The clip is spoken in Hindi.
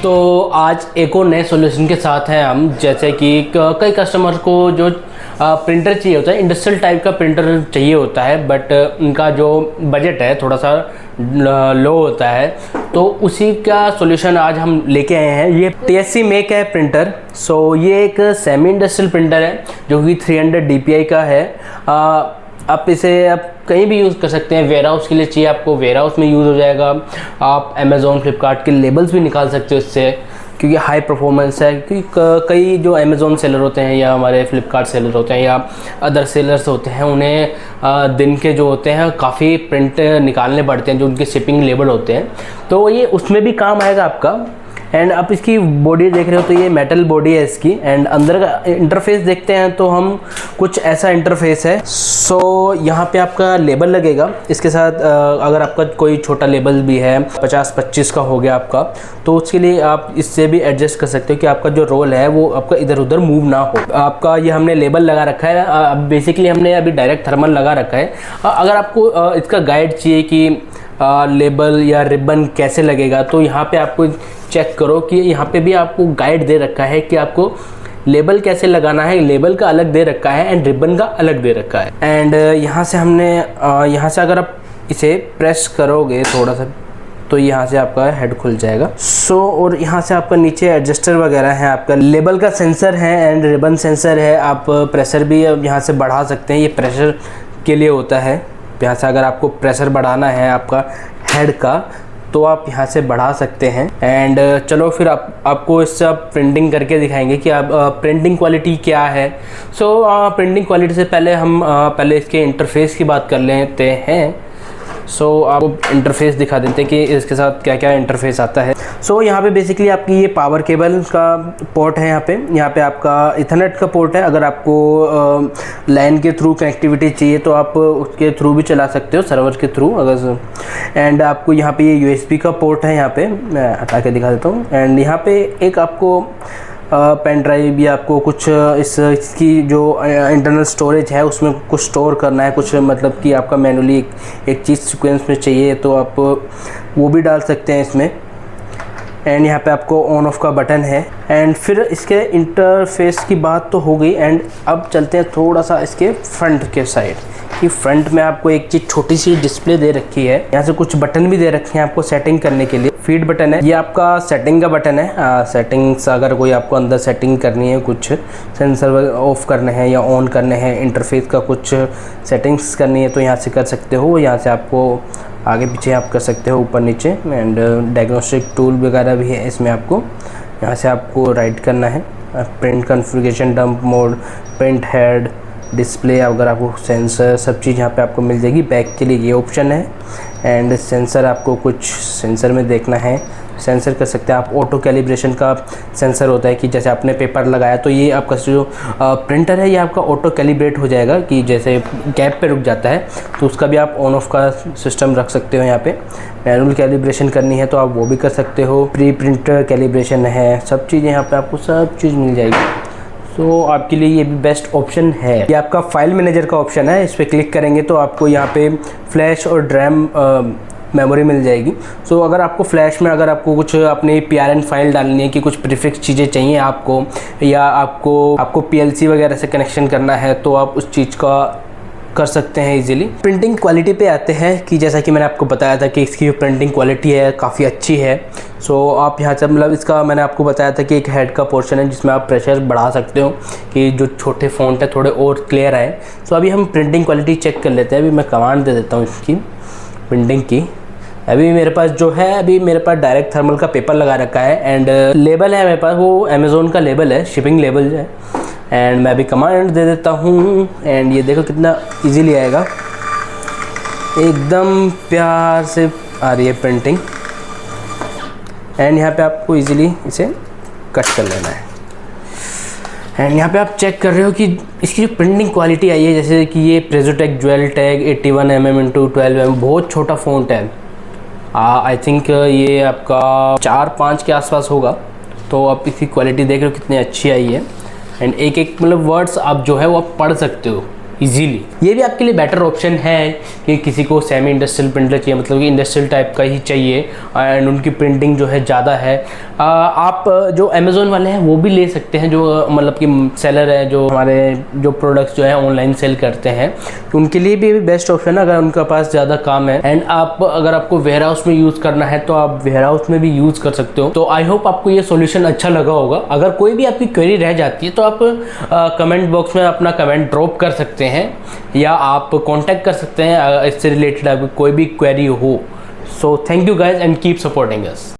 तो आज एक और नए सॉल्यूशन के साथ हैं हम। जैसे कि कई कस्टमर को जो प्रिंटर चाहिए होता है, इंडस्ट्रियल टाइप का प्रिंटर चाहिए होता है, बट उनका जो बजट है थोड़ा सा लो होता है, तो उसी का सॉल्यूशन आज हम लेके आए हैं। ये TSC मेक है प्रिंटर। सो ये एक सेमी इंडस्ट्रियल प्रिंटर है जो कि 300 DPI का है। आप इसे आप कहीं भी यूज़ कर सकते हैं। वेयर हाउस के लिए चाहिए आपको, वेयर हाउस में यूज़ हो जाएगा। आप अमेज़ॉन फ्लिपकार्ट के लेबल्स भी निकाल सकते हो इससे, क्योंकि हाई परफॉर्मेंस है। क्योंकि कई जो अमेज़ॉन सेलर होते हैं या हमारे फ्लिपकार्ट सेलर होते हैं या अदर सेलर्स होते हैं, उन्हें दिन के जो होते हैं काफ़ी प्रिंट निकालने पड़ते हैं जो उनके शिपिंग लेबल होते हैं, तो ये उसमें भी काम आएगा आपका। एंड आप इसकी बॉडी देख रहे हो तो ये मेटल बॉडी है इसकी। एंड अंदर का इंटरफेस देखते हैं तो हम कुछ ऐसा इंटरफेस है। सो यहाँ पे आपका लेबल लगेगा। इसके साथ अगर आपका कोई छोटा लेबल भी है, 50-25 का हो गया आपका, तो उसके लिए आप इससे भी एडजस्ट कर सकते हो कि आपका जो रोल है वो आपका इधर उधर मूव ना हो। आपका ये हमने लेबल लगा रखा है। बेसिकली हमने अभी डायरेक्ट थर्मल लगा रखा है। अगर आपको इसका गाइड चाहिए कि लेबल या रिबन कैसे लगेगा, तो यहाँ पे आपको चेक करो कि यहाँ पे भी आपको गाइड दे रखा है कि आपको लेबल कैसे लगाना है। लेबल का अलग दे रखा है एंड रिबन का अलग दे रखा है। एंड यहाँ से हमने यहाँ से अगर आप इसे प्रेस करोगे थोड़ा सा, तो यहाँ से आपका हेड खुल जाएगा। और यहाँ से आपका नीचे एडजस्टर वगैरह है, आपका लेबल का सेंसर है एंड रिबन सेंसर है। आप प्रेशर भी यहाँ से बढ़ा सकते हैं, ये प्रेशर के लिए होता है। यहाँ से अगर आपको प्रेशर बढ़ाना है आपका हेड का, तो आप यहाँ से बढ़ा सकते हैं। एंड चलो फिर आपको इससे आप प्रिंटिंग करके दिखाएंगे कि आप प्रिंटिंग क्वालिटी क्या है। प्रिंटिंग क्वालिटी से पहले हम पहले इसके इंटरफेस की बात कर लेते हैं। आपको इंटरफेस दिखा देते हैं कि इसके साथ क्या क्या इंटरफेस आता है। यहाँ पे बेसिकली आपकी ये पावर केबल का पोर्ट है। यहाँ पे आपका इथरनेट का पोर्ट है। अगर आपको लाइन के थ्रू कनेक्टिविटी चाहिए तो आप उसके थ्रू भी चला सकते हो, सर्वर के थ्रू अगर। एंड आपको यहाँ पे ये USB का पोर्ट है। यहाँ पे मैं हटा के दिखा देता हूँ। एंड यहाँ पे एक आपको पेन ड्राइव या आपको कुछ इसकी जो इंटरनल स्टोरेज है उसमें कुछ स्टोर करना है, कुछ मतलब कि आपका मैनुअली एक चीज़ सीक्वेंस में चाहिए तो आप वो भी डाल सकते हैं इसमें। एंड यहाँ पे आपको ऑन ऑफ का बटन है। एंड फिर इसके इंटरफेस की बात तो हो गई। एंड अब चलते हैं थोड़ा सा इसके फ्रंट के साइड कि फ्रंट में आपको एक चीज़ छोटी सी डिस्प्ले दे रखी है। यहाँ से कुछ बटन भी दे रखे हैं आपको सेटिंग करने के लिए। फीड बटन है, ये आपका सेटिंग का बटन है। सेटिंग्स अगर कोई आपको अंदर सेटिंग करनी है, कुछ सेंसर ऑफ करने हैं या ऑन करने हैं, इंटरफेस का कुछ सेटिंग्स करनी है तो यहाँ से कर सकते हो। यहाँ से आपको आगे पीछे आप कर सकते हो, ऊपर नीचे। एंड डायग्नोस्टिक टूल वगैरह भी है इसमें। आपको यहाँ से आपको राइट करना है, print configuration, dump mode, print head, display, अगर आपको सेंसर, सब चीज़ यहाँ पे आपको मिल जाएगी। बैक के लिए ये ऑप्शन है। एंड सेंसर, आपको कुछ सेंसर में देखना है, सेंसर कर सकते हैं आप। ऑटो कैलिब्रेशन का सेंसर होता है कि जैसे आपने पेपर लगाया तो ये आपका जो प्रिंटर है ये आपका ऑटो कैलिब्रेट हो जाएगा कि जैसे गैप पे रुक जाता है तो उसका भी आप ऑन ऑफ का सिस्टम रख सकते हो। यहाँ पे मैनुअल कैलिब्रेशन करनी है तो आप वो भी कर सकते हो। प्री प्रिंटर कैलिब्रेशन है, सब चीज़ें यहाँ पे आपको सब चीज़ मिल जाएगी। आपके लिए ये भी बेस्ट ऑप्शन है। ये आपका फाइल मैनेजर का ऑप्शन है। इस पर क्लिक करेंगे तो आपको यहाँ पे फ्लैश और ड्रैम मेमोरी मिल जाएगी। अगर आपको फ्लैश में अगर आपको कुछ अपनी PRN फाइल डालनी है कि कुछ प्रीफिक्स चीज़ें चाहिए आपको, या आपको PLC वगैरह से कनेक्शन करना है, तो आप उस चीज़ का कर सकते हैं इजीली। प्रिंटिंग क्वालिटी पे आते हैं कि जैसा कि मैंने आपको बताया था कि इसकी जो प्रिंटिंग क्वालिटी है काफ़ी अच्छी है। आप यहाँ से मतलब इसका मैंने आपको बताया था कि एक हेड का पोर्शन है जिसमें आप प्रेशर बढ़ा सकते हो कि जो छोटे फ़ॉन्ट है थोड़े और क्लियर आए। अभी हम प्रिंटिंग क्वालिटी चेक कर लेते हैं। अभी मैं कमांड दे देता हूँ इसकी प्रिंटिंग की। अभी मेरे पास जो है, अभी मेरे पास डायरेक्ट थर्मल का पेपर लगा रखा है। एंड लेबल है मेरे पास, वो अमेज़ॉन का लेबल है, शिपिंग लेबल है। एंड मैं अभी कमांड दे देता हूँ। एंड ये देखो कितना इजीली आएगा, एकदम प्यार से आ रही है प्रिंटिंग। एंड यहाँ पे आपको इजीली इसे कट कर लेना है। एंड यहाँ पे आप चेक कर रहे हो कि इसकी जो प्रिंटिंग क्वालिटी आई है, जैसे कि ये प्रेजोटेक ज्वेल टैग 81 mm × 12 mm, बहुत छोटा फ़ॉन्ट है। आई थिंक ये आपका 4-5 के आसपास होगा। तो आप इसकी क्वालिटी देख रहे हो कितनी अच्छी आई है। एंड एक मतलब वर्ड्स आप जो है वो आप पढ़ सकते हो इजीली। ये भी आपके लिए बेटर ऑप्शन है कि किसी को सेमी इंडस्ट्रियल प्रिंटर चाहिए, मतलब कि इंडस्ट्रियल टाइप का ही चाहिए एंड उनकी प्रिंटिंग जो है ज़्यादा है। आप जो अमेज़ोन वाले हैं वो भी ले सकते हैं, जो मतलब कि सेलर है, जो हमारे जो प्रोडक्ट्स जो है ऑनलाइन सेल करते हैं, तो उनके लिए भी बेस्ट ऑप्शन है अगर उनका पास ज़्यादा काम है। एंड आप अगर आपको वेयर हाउस में यूज़ करना है तो आप वेयर हाउस में भी यूज़ कर सकते हो। तो आई होप आपको ये सॉल्यूशन अच्छा लगा होगा। अगर कोई भी आपकी क्वेरी रह जाती है तो आप कमेंट बॉक्स में अपना कमेंट ड्रॉप कर सकते हैं या आप कांटेक्ट कर सकते हैं इससे रिलेटेड आपकी कोई भी क्वेरी हो। So thank you guys and keep supporting us.